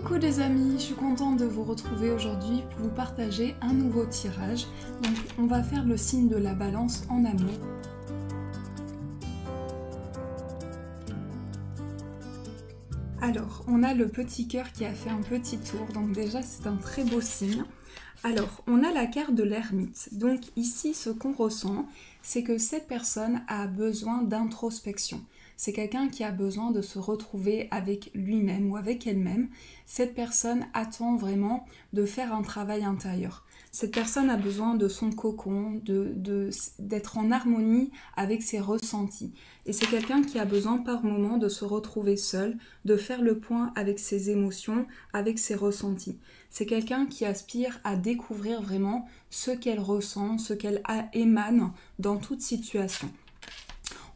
Coucou les amis, je suis contente de vous retrouver aujourd'hui pour vous partager un nouveau tirage. Donc on va faire le signe de la balance en amour. Alors on a le petit cœur qui a fait un petit tour, donc déjà c'est un très beau signe. Alors on a la carte de l'ermite, donc ici ce qu'on ressent c'est que cette personne a besoin d'introspection. C'est quelqu'un qui a besoin de se retrouver avec lui-même ou avec elle-même. Cette personne attend vraiment de faire un travail intérieur. Cette personne a besoin de son cocon, d'être en harmonie avec ses ressentis. Et c'est quelqu'un qui a besoin par moment de se retrouver seul, de faire le point avec ses émotions, avec ses ressentis. C'est quelqu'un qui aspire à découvrir vraiment ce qu'elle ressent, ce qu'elle émane dans toute situation.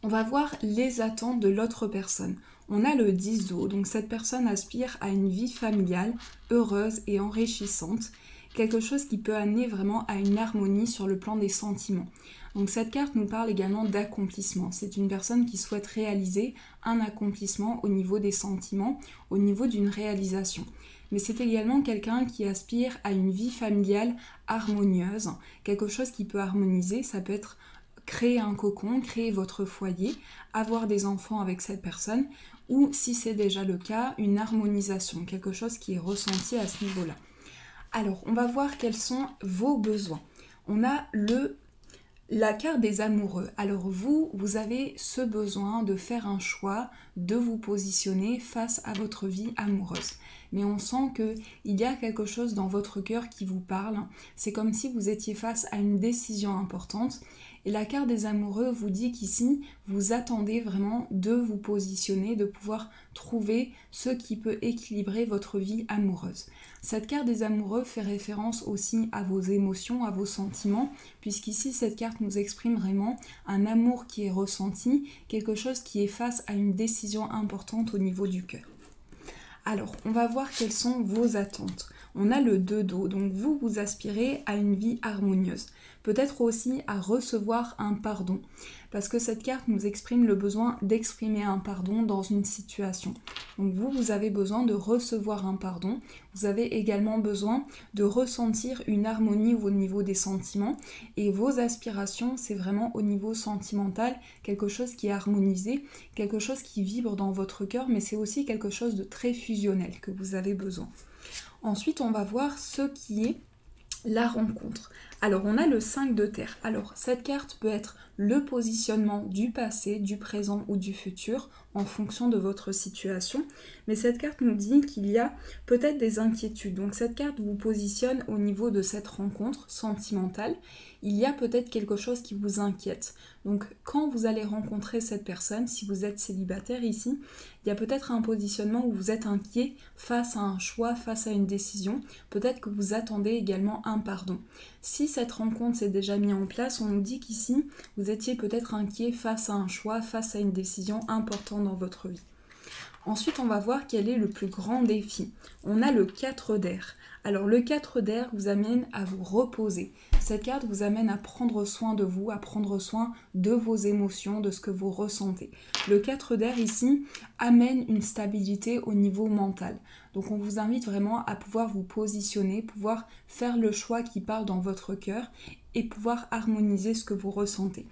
On va voir les attentes de l'autre personne. On a le 10 d'eau, donc cette personne aspire à une vie familiale, heureuse et enrichissante. Quelque chose qui peut amener vraiment à une harmonie sur le plan des sentiments. Donc cette carte nous parle également d'accomplissement. C'est une personne qui souhaite réaliser un accomplissement au niveau des sentiments, au niveau d'une réalisation. Mais c'est également quelqu'un qui aspire à une vie familiale harmonieuse, quelque chose qui peut harmoniser, ça peut être créer un cocon, créer votre foyer, avoir des enfants avec cette personne, ou si c'est déjà le cas, une harmonisation, quelque chose qui est ressenti à ce niveau-là. Alors, on va voir quels sont vos besoins. On a la carte des amoureux. Alors vous avez ce besoin de faire un choix, de vous positionner face à votre vie amoureuse. Mais on sent qu'il y a quelque chose dans votre cœur qui vous parle. C'est comme si vous étiez face à une décision importante. Et la carte des amoureux vous dit qu'ici, vous attendez vraiment de vous positionner, de pouvoir trouver ce qui peut équilibrer votre vie amoureuse. Cette carte des amoureux fait référence aussi à vos émotions, à vos sentiments, puisqu'ici, cette carte nous exprime vraiment un amour qui est ressenti, quelque chose qui est face à une décision importante au niveau du cœur. Alors, on va voir quelles sont vos attentes. On a le 2 d'eau, donc vous aspirez à une vie harmonieuse. Peut-être aussi à recevoir un pardon, parce que cette carte nous exprime le besoin d'exprimer un pardon dans une situation. Donc vous avez besoin de recevoir un pardon. Vous avez également besoin de ressentir une harmonie au niveau des sentiments. Et vos aspirations, c'est vraiment au niveau sentimental, quelque chose qui est harmonisé, quelque chose qui vibre dans votre cœur, mais c'est aussi quelque chose de très fusionnel que vous avez besoin. Ensuite, on va voir ce qui est la rencontre. Alors, on a le 5 de terre. Alors, cette carte peut être le positionnement du passé, du présent ou du futur en fonction de votre situation. Mais cette carte nous dit qu'il y a peut-être des inquiétudes. Donc, cette carte vous positionne au niveau de cette rencontre sentimentale. Il y a peut-être quelque chose qui vous inquiète. Donc, quand vous allez rencontrer cette personne, si vous êtes célibataire ici, il y a peut-être un positionnement où vous êtes inquiet face à un choix, face à une décision. Peut-être que vous attendez également un pardon. Si cette rencontre s'est déjà mise en place, on nous dit qu'ici, vous étiez peut-être inquiet face à un choix, face à une décision importante dans votre vie. Ensuite, on va voir quel est le plus grand défi. On a le 4 d'air. Alors, le 4 d'air vous amène à vous reposer. Cette carte vous amène à prendre soin de vous, à prendre soin de vos émotions, de ce que vous ressentez. Le 4 d'air ici amène une stabilité au niveau mental. Donc, on vous invite vraiment à pouvoir vous positionner, pouvoir faire le choix qui parle dans votre cœur et pouvoir harmoniser ce que vous ressentez.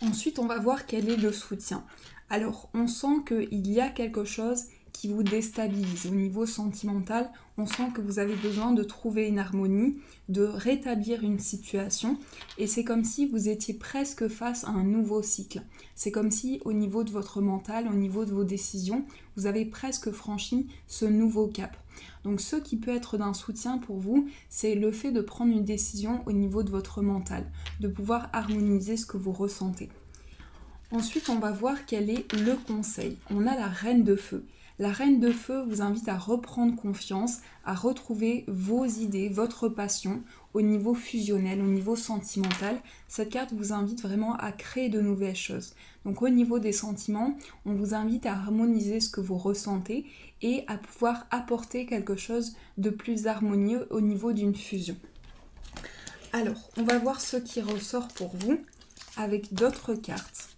Ensuite, on va voir quel est le soutien. Alors, on sent qu'il y a quelque chose qui vous déstabilise. Au niveau sentimental, on sent que vous avez besoin de trouver une harmonie, de rétablir une situation. Et c'est comme si vous étiez presque face à un nouveau cycle. C'est comme si au niveau de votre mental, au niveau de vos décisions, vous avez presque franchi ce nouveau cap. Donc ce qui peut être d'un soutien pour vous, c'est le fait de prendre une décision au niveau de votre mental, de pouvoir harmoniser ce que vous ressentez. Ensuite, on va voir quel est le conseil. On a la reine de feu. La reine de feu vous invite à reprendre confiance, à retrouver vos idées, votre passion au niveau fusionnel, au niveau sentimental. Cette carte vous invite vraiment à créer de nouvelles choses. Donc au niveau des sentiments, on vous invite à harmoniser ce que vous ressentez et à pouvoir apporter quelque chose de plus harmonieux au niveau d'une fusion. Alors, on va voir ce qui ressort pour vous avec d'autres cartes.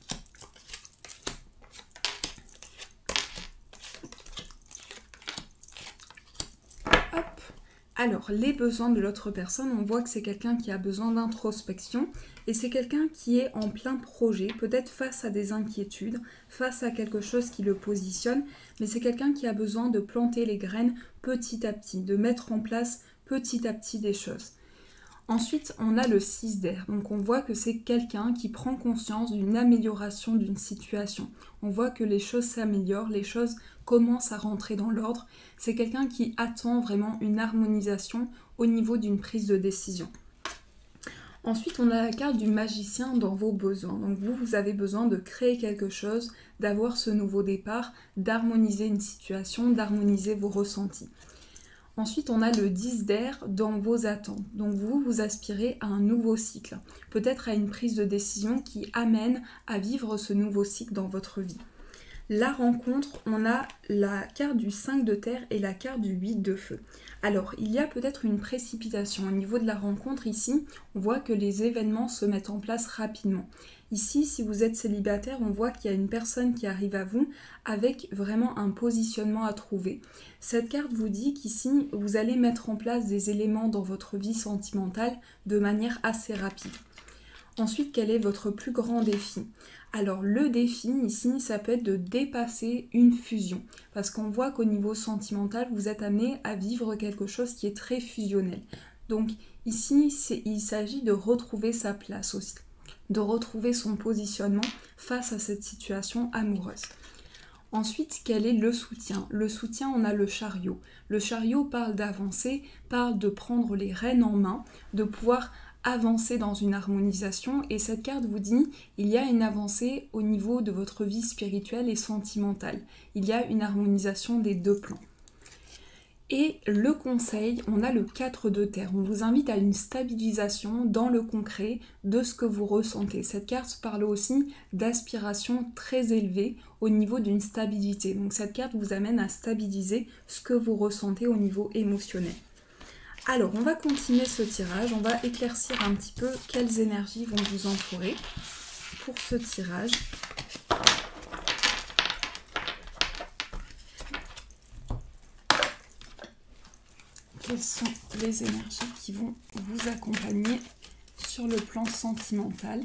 Alors, les besoins de l'autre personne, on voit que c'est quelqu'un qui a besoin d'introspection et c'est quelqu'un qui est en plein projet, peut-être face à des inquiétudes, face à quelque chose qui le positionne, mais c'est quelqu'un qui a besoin de planter les graines petit à petit, de mettre en place petit à petit des choses. Ensuite, on a le 6 d'air. Donc on voit que c'est quelqu'un qui prend conscience d'une amélioration d'une situation. On voit que les choses s'améliorent, les choses commencent à rentrer dans l'ordre. C'est quelqu'un qui attend vraiment une harmonisation au niveau d'une prise de décision. Ensuite, on a la carte du magicien dans vos besoins. Donc vous avez besoin de créer quelque chose, d'avoir ce nouveau départ, d'harmoniser une situation, d'harmoniser vos ressentis. Ensuite, on a le 10 d'air dans vos attentes. Donc vous aspirez à un nouveau cycle, peut-être à une prise de décision qui amène à vivre ce nouveau cycle dans votre vie. La rencontre, on a la carte du 5 de terre et la carte du 8 de feu. Alors, il y a peut-être une précipitation au niveau de la rencontre ici. On voit que les événements se mettent en place rapidement. Ici, si vous êtes célibataire, on voit qu'il y a une personne qui arrive à vous avec vraiment un positionnement à trouver. Cette carte vous dit qu'ici, vous allez mettre en place des éléments dans votre vie sentimentale de manière assez rapide. Ensuite, quel est votre plus grand défi ? Alors le défi ici, ça peut être de dépasser une fusion. Parce qu'on voit qu'au niveau sentimental, vous êtes amené à vivre quelque chose qui est très fusionnel. Donc ici, il s'agit de retrouver sa place aussi, de retrouver son positionnement face à cette situation amoureuse. Ensuite, quel est le soutien ? Le soutien, on a le chariot. Le chariot parle d'avancer, parle de prendre les rênes en main, de pouvoir avancer dans une harmonisation, et cette carte vous dit il y a une avancée au niveau de votre vie spirituelle et sentimentale. Il y a une harmonisation des deux plans. Et le conseil, on a le 4 de terre. On vous invite à une stabilisation dans le concret de ce que vous ressentez. Cette carte parle aussi d'aspiration très élevée au niveau d'une stabilité. Donc cette carte vous amène à stabiliser ce que vous ressentez au niveau émotionnel. Alors, on va continuer ce tirage, on va éclaircir un petit peu quelles énergies vont vous entourer pour ce tirage. Quelles sont les énergies qui vont vous accompagner sur le plan sentimental ?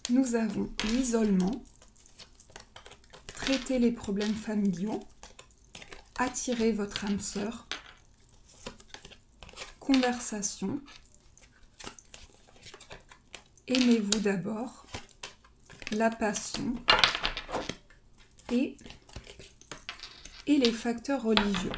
Nous avons l'isolement, traiter les problèmes familiaux, attirer votre âme sœur, conversation, aimez-vous d'abord, la passion et les facteurs religieux.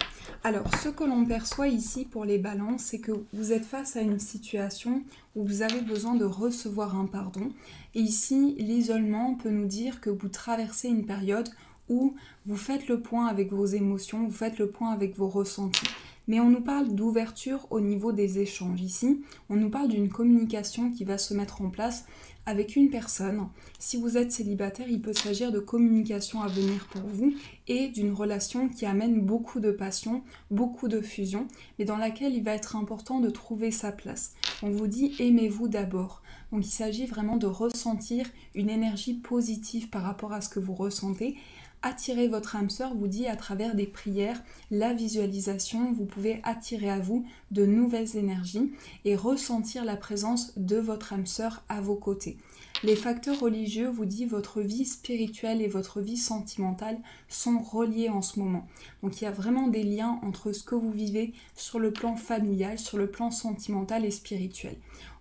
Alors, ce que l'on perçoit ici pour les balances, c'est que vous êtes face à une situation où vous avez besoin de recevoir un pardon. Et ici, l'isolement peut nous dire que vous traversez une période où vous faites le point avec vos émotions, vous faites le point avec vos ressentis. Mais on nous parle d'ouverture au niveau des échanges. Ici, on nous parle d'une communication qui va se mettre en place avec une personne. Si vous êtes célibataire, il peut s'agir de communication à venir pour vous et d'une relation qui amène beaucoup de passion, beaucoup de fusion, mais dans laquelle il va être important de trouver sa place. On vous dit aimez-vous d'abord. Donc il s'agit vraiment de ressentir une énergie positive par rapport à ce que vous ressentez. Attirer votre âme sœur vous dit à travers des prières, la visualisation, vous pouvez attirer à vous de nouvelles énergies et ressentir la présence de votre âme sœur à vos côtés. Les facteurs religieux vous dit votre vie spirituelle et votre vie sentimentale sont reliés en ce moment. Donc il y a vraiment des liens entre ce que vous vivez sur le plan familial, sur le plan sentimental et spirituel.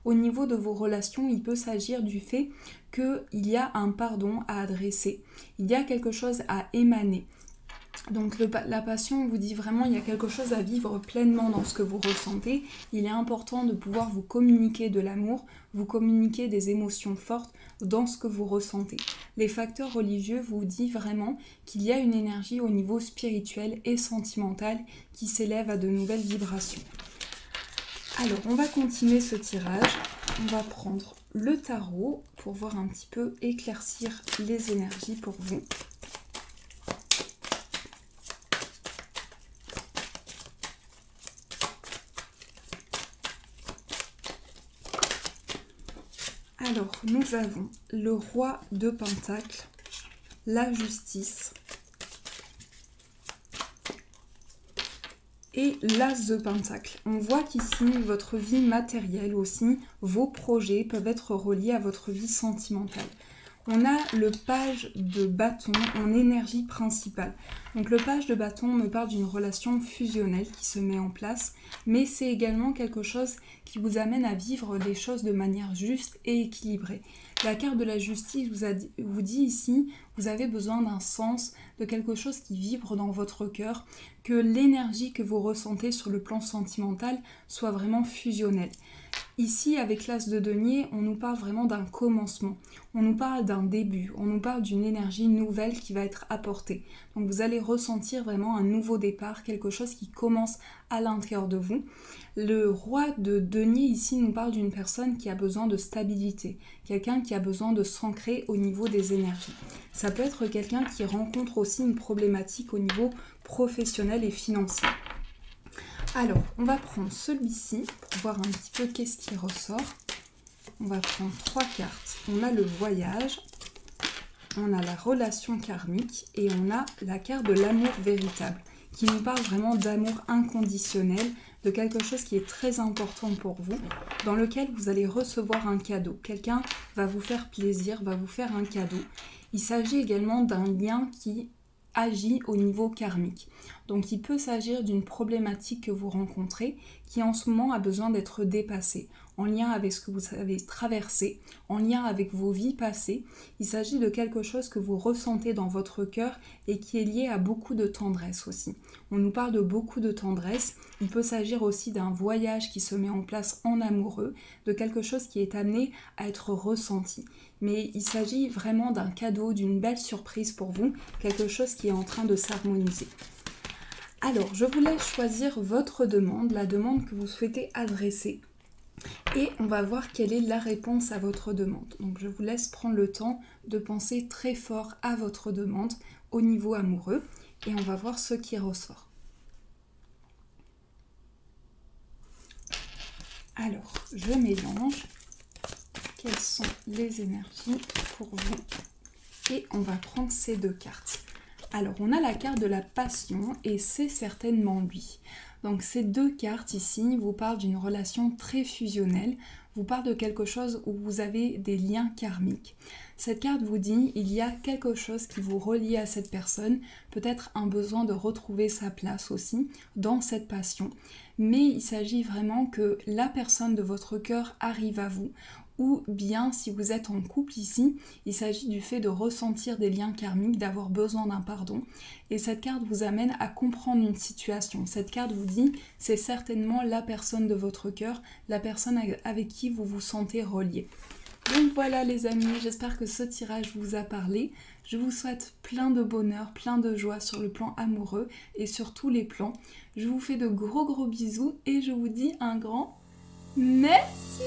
Au niveau de vos relations, il peut s'agir du fait qu'il y a un pardon à adresser, il y a quelque chose à émaner. Donc la passion vous dit vraiment il y a quelque chose à vivre pleinement dans ce que vous ressentez. Il est important de pouvoir vous communiquer de l'amour, vous communiquer des émotions fortes dans ce que vous ressentez. Les facteurs religieux vous disent vraiment qu'il y a une énergie au niveau spirituel et sentimental qui s'élève à de nouvelles vibrations. Alors on va continuer ce tirage, on va prendre le tarot pour voir un petit peu éclaircir les énergies pour vous. Alors, nous avons le roi de Pentacles, la justice, et l'As de Pentacle. On voit qu'ici, votre vie matérielle aussi, vos projets peuvent être reliés à votre vie sentimentale. On a le page de bâton en énergie principale. Donc le page de bâton me parle d'une relation fusionnelle qui se met en place, mais c'est également quelque chose qui vous amène à vivre les choses de manière juste et équilibrée. La carte de la justice vous dit ici, vous avez besoin d'un sens, de quelque chose qui vibre dans votre cœur, que l'énergie que vous ressentez sur le plan sentimental soit vraiment fusionnelle. Ici, avec l'As de denier, on nous parle vraiment d'un commencement, on nous parle d'un début, on nous parle d'une énergie nouvelle qui va être apportée. Donc vous allez ressentir vraiment un nouveau départ, quelque chose qui commence à l'intérieur de vous. Le roi de denier ici nous parle d'une personne qui a besoin de stabilité, quelqu'un qui a besoin de s'ancrer au niveau des énergies. Ça peut être quelqu'un qui rencontre aussi une problématique au niveau professionnel et financier. Alors, on va prendre celui-ci pour voir un petit peu qu'est-ce qui ressort. On va prendre 3 cartes. On a le voyage, on a la relation karmique et on a la carte de l'amour véritable qui nous parle vraiment d'amour inconditionnel, de quelque chose qui est très important pour vous, dans lequel vous allez recevoir un cadeau. Quelqu'un va vous faire plaisir, va vous faire un cadeau. Il s'agit également d'un lien qui agit au niveau karmique. Donc il peut s'agir d'une problématique que vous rencontrez qui en ce moment a besoin d'être dépassée, en lien avec ce que vous avez traversé, en lien avec vos vies passées. Il s'agit de quelque chose que vous ressentez dans votre cœur et qui est lié à beaucoup de tendresse aussi. On nous parle de beaucoup de tendresse. Il peut s'agir aussi d'un voyage qui se met en place en amoureux, de quelque chose qui est amené à être ressenti. Mais il s'agit vraiment d'un cadeau, d'une belle surprise pour vous, quelque chose qui est en train de s'harmoniser. Alors, je vous laisse choisir votre demande, la demande que vous souhaitez adresser. Et on va voir quelle est la réponse à votre demande. Donc, je vous laisse prendre le temps de penser très fort à votre demande au niveau amoureux. Et on va voir ce qui ressort. Alors, je mélange. Quelles sont les énergies pour vous? Et on va prendre ces 2 cartes. Alors, on a la carte de la passion et c'est certainement lui. Donc, ces 2 cartes ici vous parlent d'une relation très fusionnelle, vous parlent de quelque chose où vous avez des liens karmiques. Cette carte vous dit il y a quelque chose qui vous relie à cette personne, peut-être un besoin de retrouver sa place aussi dans cette passion. Mais il s'agit vraiment que la personne de votre cœur arrive à vous. Ou bien, si vous êtes en couple ici, il s'agit du fait de ressentir des liens karmiques, d'avoir besoin d'un pardon. Et cette carte vous amène à comprendre une situation. Cette carte vous dit, c'est certainement la personne de votre cœur, la personne avec qui vous vous sentez relié. Donc voilà les amis, j'espère que ce tirage vous a parlé. Je vous souhaite plein de bonheur, plein de joie sur le plan amoureux et sur tous les plans. Je vous fais de gros bisous et je vous dis un grand merci.